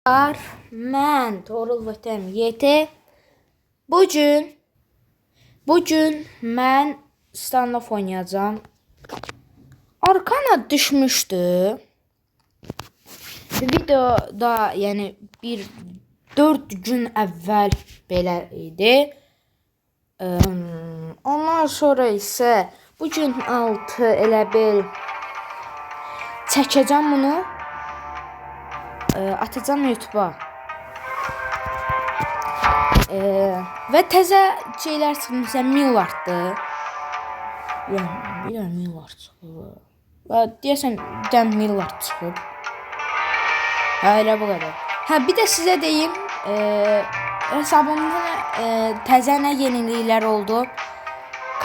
Mən Torul Vətən YT. Bugün mən standoff oynayacağım. Arkana düşmüşdü. Videoda yəni 4 gün əvvəl belə idi. Ondan sonra isə bugün 6 elə bil çəkəcəm bunu. Atacağım YouTube'a. Və təzə şeylər çıxıb, məsələn Millard'dı. Yəni bir Millard çıxıb. Və deyəsən bir dənə Millard çıxıb. Elə bu qədər. Bir də sizə deyim, hesabımda təzə nə yeniliklər oldu.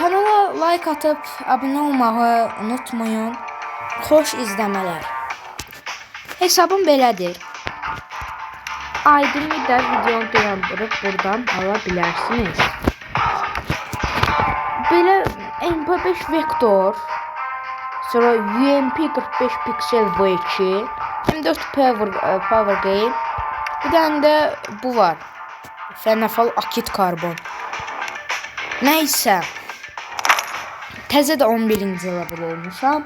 Kanala like atıb abunə olmağı unutmayın. Xoş izləmələr. Hesabım belədir. Aydın bir də videonu dayandırıb buradan ala bilərsiniz. Belə MP5 Vector, sonra UMP 45 Pixel V2, M4 Power Game, bir dənə də bu var. Fenafal Akit Karbon. Nəysə, təzə də 11-ci level olmuşam.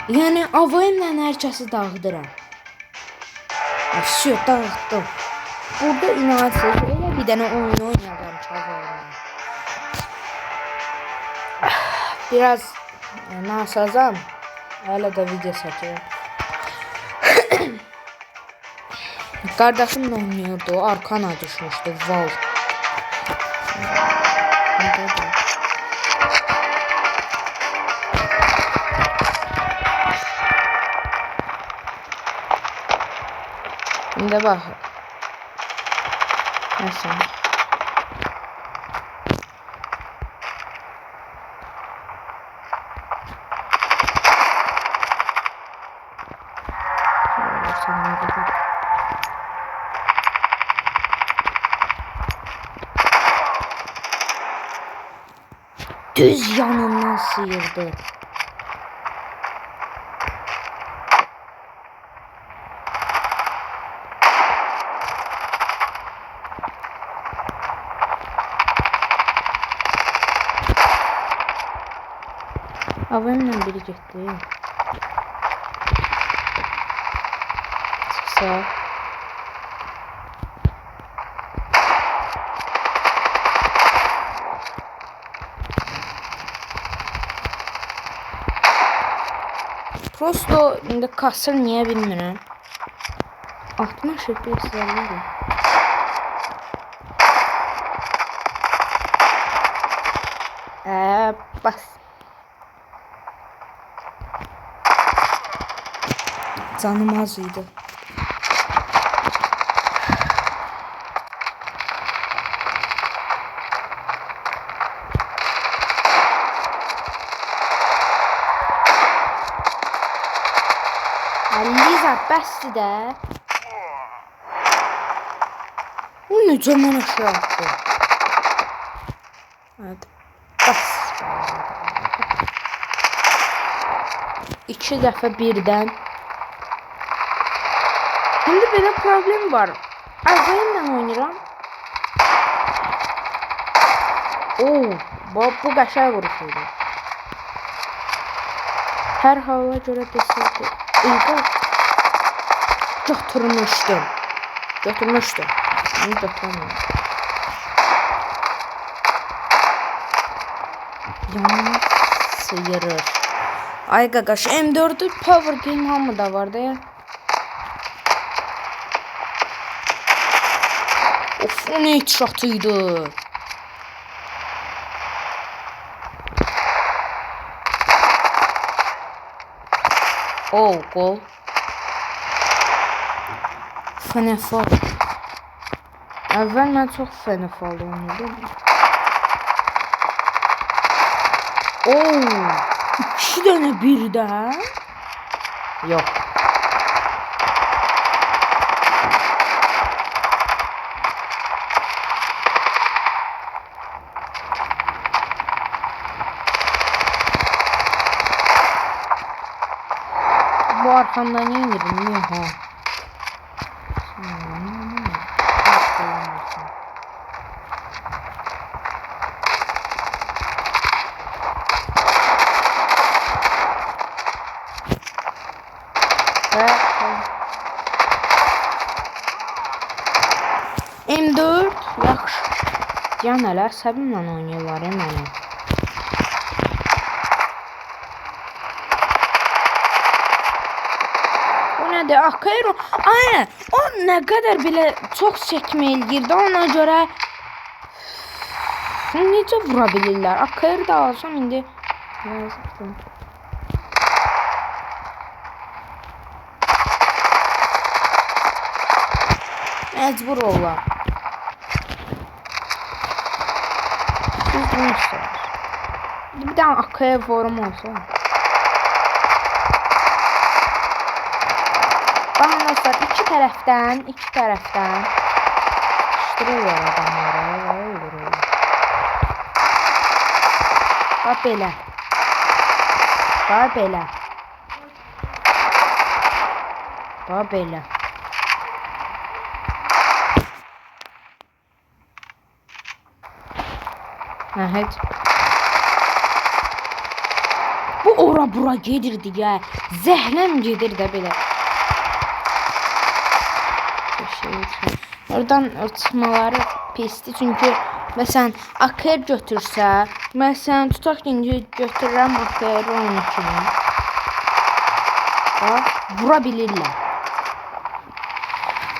Yəni AVM-lə hər kəsi dağıdıram. Şu dağıtdım. Burada inanırsınız, elə bir dənə oyun oynayacağım AVM-lə. Biraz nasazam, hələ də video çəkirəm. Qardaşımla oynuyordu, arkana düşmüşdü, val. Şimdi bak. Nasıl? Düz yanından sıyırdı. AVM'le biri gitti. Çıksa. Prosto indi kasır, niye bilmirəm. 60 FPS var. Bas. Canım az idi. Liza bəsdir də. O necə mənə şey yaptı? Hadi. Bəs. 2 dəfə birdən. Şimdi belə problem var. AVM-lə oynayıram. Bu qəşəng vuruş idi. Hər hala görə desəydi. Götürmüşdüm. Bunu götürmüyorum. Yanına sıyırır. Ay qaqaş, M4'ü Power Game hamıda var da ya. Of, o ne headshot'ıydı. Gol. Fenefal. Əvvəl mən çox Fenefal oynayırdım. 2 dənə birdən. Yox. Bu arkamdan niye indirim? Niye ha? M4 yaxşı. Can hələ əsəbimlə oynayırlar məni. O nədir? Akero. Aynen. O nə qədər belə çox çəkmə eləyirdi. Ona görə necə vura bilirlər? Akero da alsam indi yazıqdır. Məcbur olurlar. Siz bunu istəyirsiniz. Bir dənə akaya forum olsa. Baxın dostlar, iki tərəfdən sıxışdırırlar adamları. Öldürürlər. Bax belə. Bax belə. Bax belə. Evet. Bu ora bura gedirdi ya. Zehlem gedir de bile. Oradan çıkmaları pisdi çünkü mesela akır götürsə, mesela tutaq ki götürürəm akır onun kimi. Bax, vura bilirlər.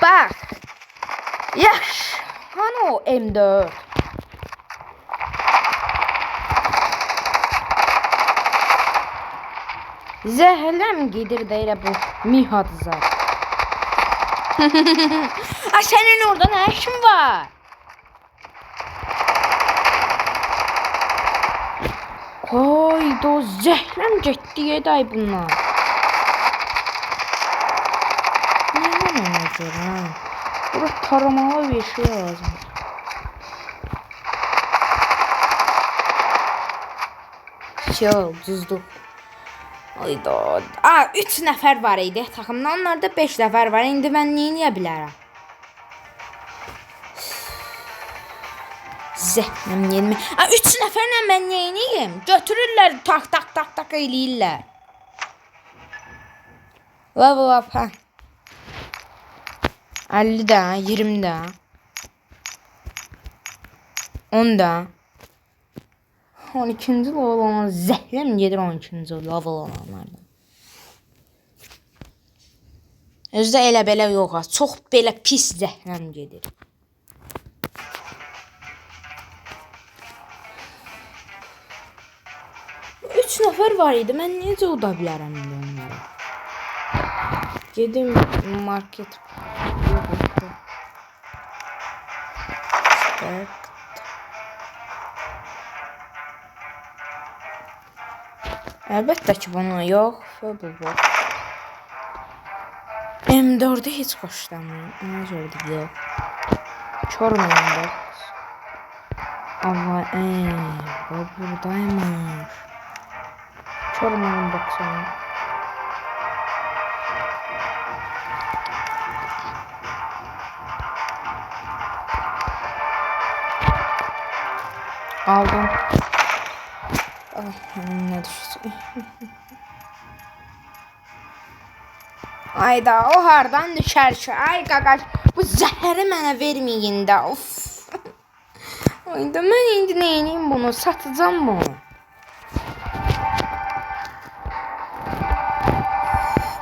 Bax. Yaş. Hani o M4? Zəhərləm gedir də elə bu mihadzar. Ay sənin orada nə işin var? Hayda zəhləm getdi yeday bunlar. Nə mənəcər ha? Bura taramalı bir şey lazım. Şey düzdür. Ayda. 3 nəfər var idi takımda. Onlarda 5 nəfər var. İndi mən nə edə bilərəm? Zəhləm yedimi. 3 nəfərlə mən nə edeyim? Götürürlər tak eləyirlər. Level up ha. 50 də, 20 də. 10 da. 12-ci level olan zəhləm gedir 12-ci level olanlardan. Özdə elə belə yox ha. Çox belə pis zəhləm gedir. Üç nəfər var idi. Mən necə uda bilərəm onlara? Gedim market. Əlbəttə ki bunu yox. Bu. M4'ü heç xoşlamıyorum. Ona görə də yox. Çormayın box. Amma bu buradaymış. Çormayın box onu. Aldım. Ne düştü? Ayda o hardan düşər ki? Ay qaqaş, bu zəhəri mənə verməyin də. Of. Ayda mən indi nə edeyim bunu? Satacağım mı?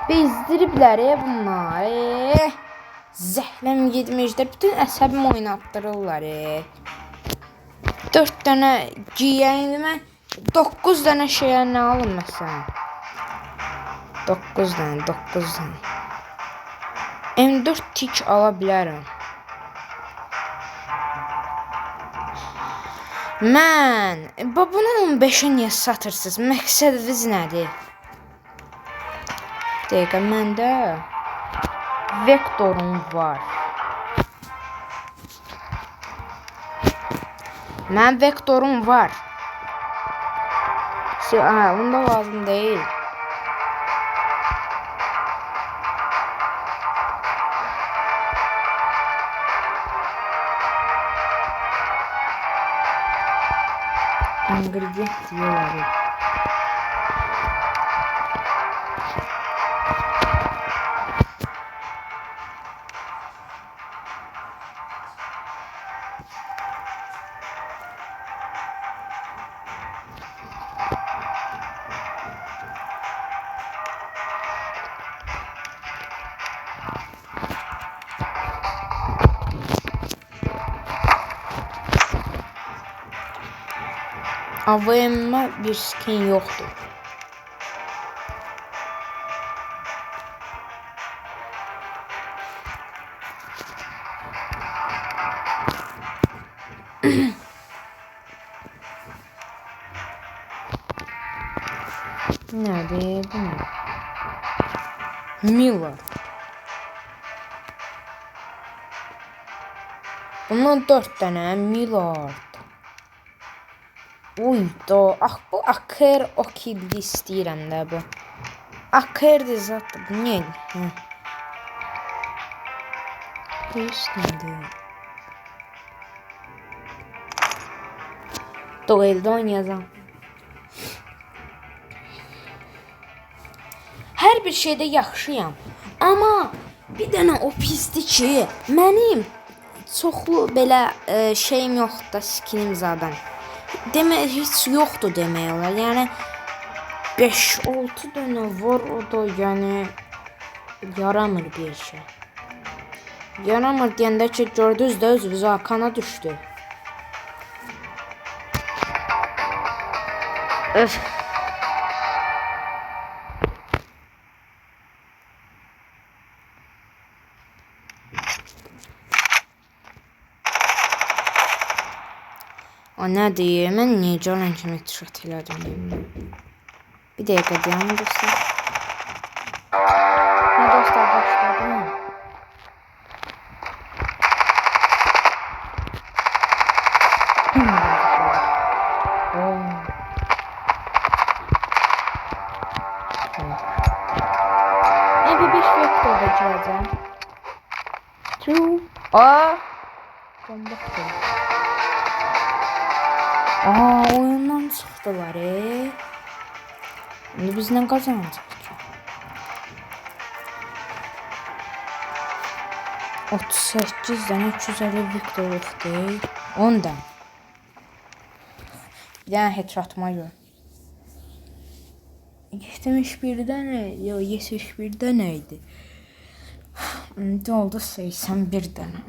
Bezdiriblər bunlar. Zəhləm getmişdir. Bütün əsəbimi oynatdırırlar. 4 dənə giyəyim mən. 9 dənə şeyə nə alım məsələn? 9 dənə. M4 tik ala bilərəm. Mən bunu 15-ə niyə satırsınız? Məqsədiniz nədir? Dəqiqə məndə vektorum var. Mən vektorum var. Onda lazım değil. İngredient diyorlar. AVM-ə bir skin yoxdur. Nədir bu? Miller. Bundan 4 dənə Millard. Uyda. Ah, bu Aker Okildi istəyirəm də bu. Akerdir zaten. Bu nədir? Heç nədir? Dueldə oynayacağım. Hər bir şeydə yaxşıyam. Amma bir dənə o pisdir ki, mənim çoxlu belə şeyim yoxdur da, skinim zaten. Demək heç yoxdur demək olar. Yəni 5-6 dənə var, o da yəni yaramır bir şey. Yaramır deyəndə ki, gördünüz də özünüz Akana düşdü. Öf. O nədir? Mən niyə canan kimi tişört elədim? Bir dəqiqə deyəm dostlar. Hə dostlar, başladım. MP5 vektorda girəcəm. Bomba koy. Oyundan çıxdılar. İndi biz nə qazanacaq ki? 38 dənə 250 vektorluqdur. 10 dənə. Bir dənə headshot'uma gör. 71 dənə, ya 71 dənə idi. İndi oldu 81 dənə.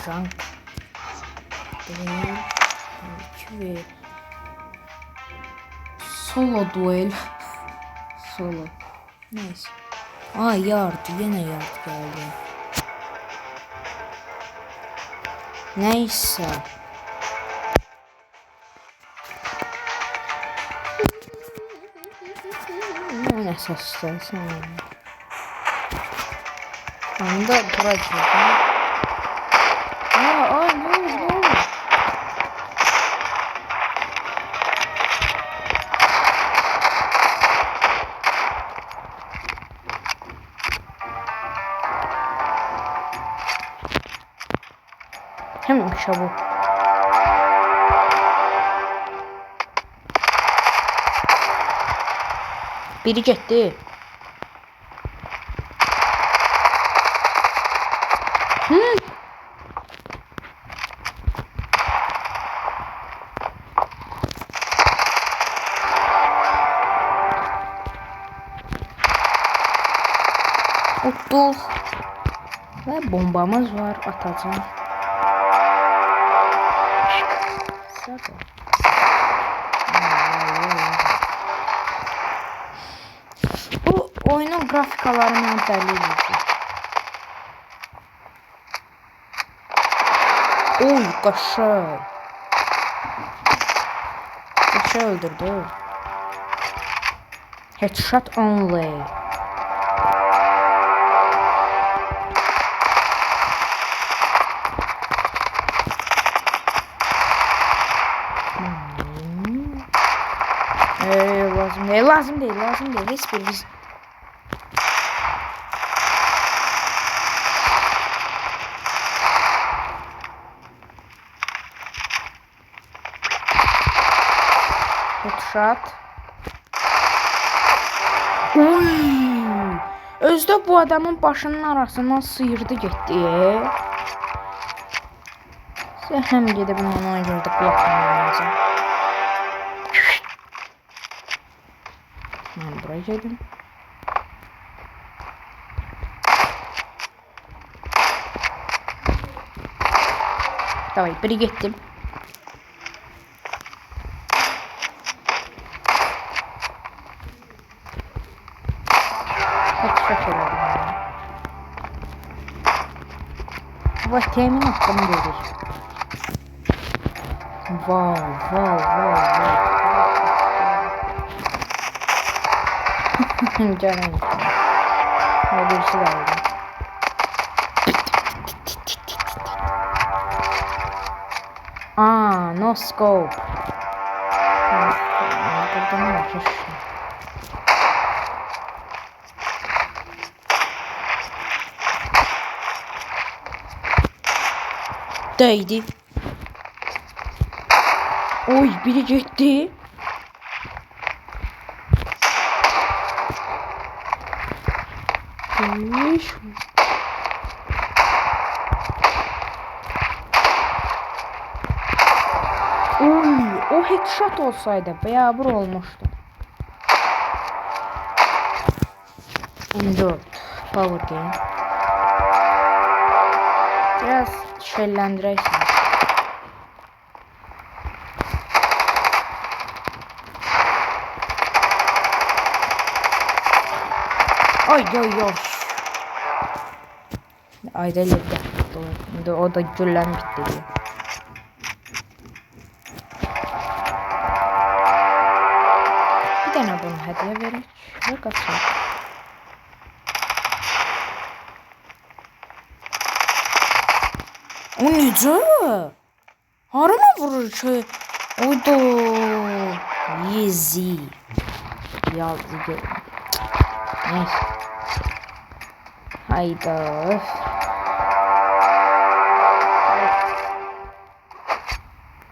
Rank. Duel. Solo duel. Solo. Neyse. Yard. Yine yard geldi. Neyse. Ne seslersin? Anda duracağım. Ne oldu? Hemen çabuk. Biri gitti. Uttuk. Ve bombamız var, atacağım. Bu oyunun grafikalarından dəlil. Oy, qaşay. Qaşay öldürdü. Headshot only. Lazım değil. Hiçbir biz. Headshot. Özdə bu adamın başının arasından sıyırdı getdi. Həm gedib ona gördü kulaqlarını. Ben buraya geldim. Davay biri getdim. Headshot elədim. Vay temin hakkını verir. Wow. Canım. Hadi birisi geldi. No scope. Burada ne var? Değdi. Oy biri gitti. O headshot olsaydı bayağı vur olmuştu. M4 Power Game. Biraz şellendireysin. Ay. Ayda lezzetli. O da güllen bitti diyor. Bir tane bunu hediye verin. Ve kaçar. O necə? Harama vurur ki? O da easy. Yazdı. Neyse. Hayda.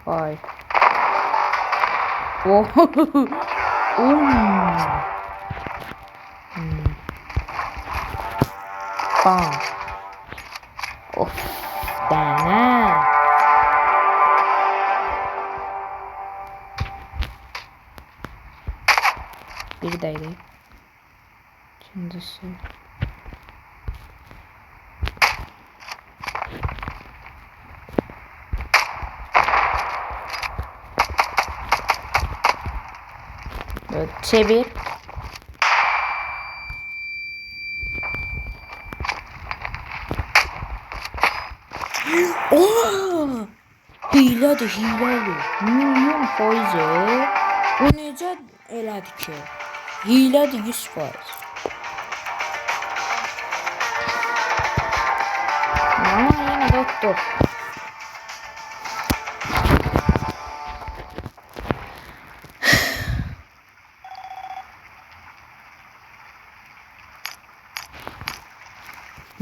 Vay. Oh. Bam. Of. Dene. Bir deydi. İkincisi. Evet, çevir. Ooo! Hilədir. Milyon faizi. Bu necə elədi ki? Hilədir 100%. Ama yine doktor.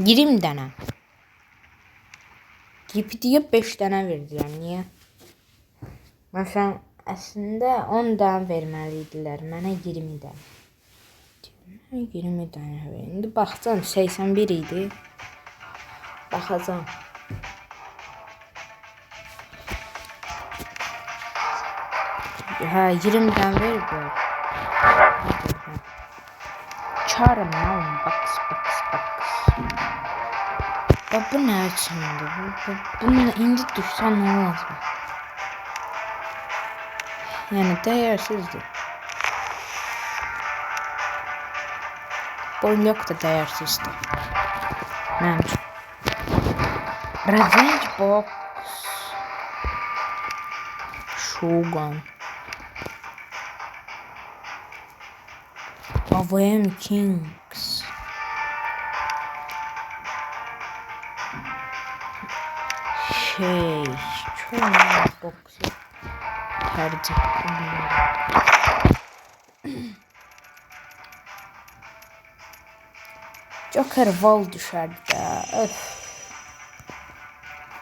Girim dənə. GPT'ye 5 dənə verdilər. Niyə? Məsələn, əslində 10 dənə verməliydilər. Mənə 20 dənə. 20 dənə ver. İndi baxacağım 81 idi. Baxacağım. Hə, 20 dənə veriblər. Çarım lan, box. Bu ne içindi? Bunu indi düşsən nə olacaq? Yəni dəyərsizdir. Boyunluq da dəyərsizdir. Məncə. Revenge box. Shogun. AVM Kings. Çok boxu tercih ediyorum. Joker Wall düşerdi de. Öf.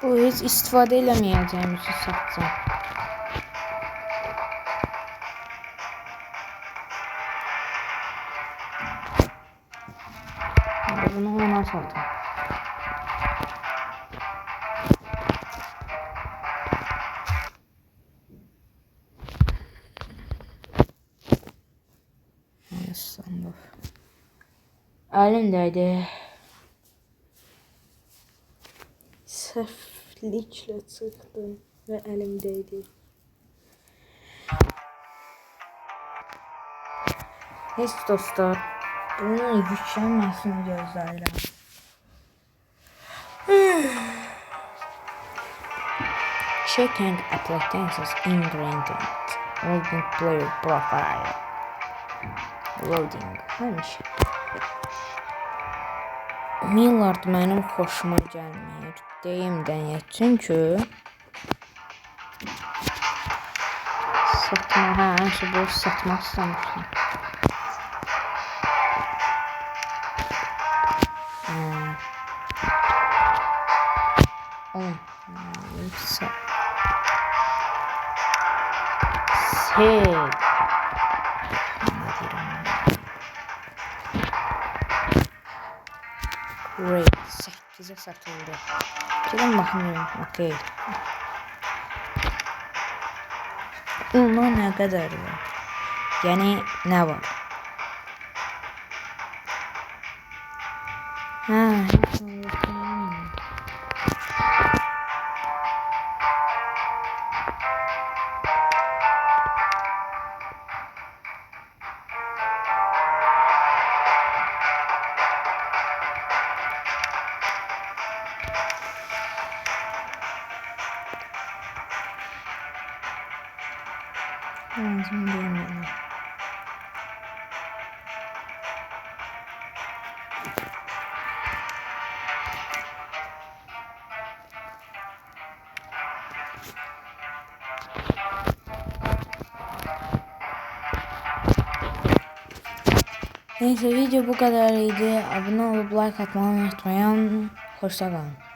Bu hiç istifade edemeyeceğim için satacağım. Bunu ona satacağım. Elimdeydi. Sırf çiftliklə çıxdım və əlimdəydi. Heç dostlar, bunun yüklənməsini gözləyirəm. Checking applications ingredient. Loading player profile. Loading. Həmişə. Millard mənim xoşuma gəlmir. Deyim dənə. Çünki satma, bu satmaq istəmişdim. Great. 8'e satıldı. Gelin bakmıyorum. Okey. Bunlar ne kadar var? Yani ne var? Ha, lazım değil mi? Neyse video bu kadarıydı. Abone olup like atmayı unutmayın. Hoşça kalın.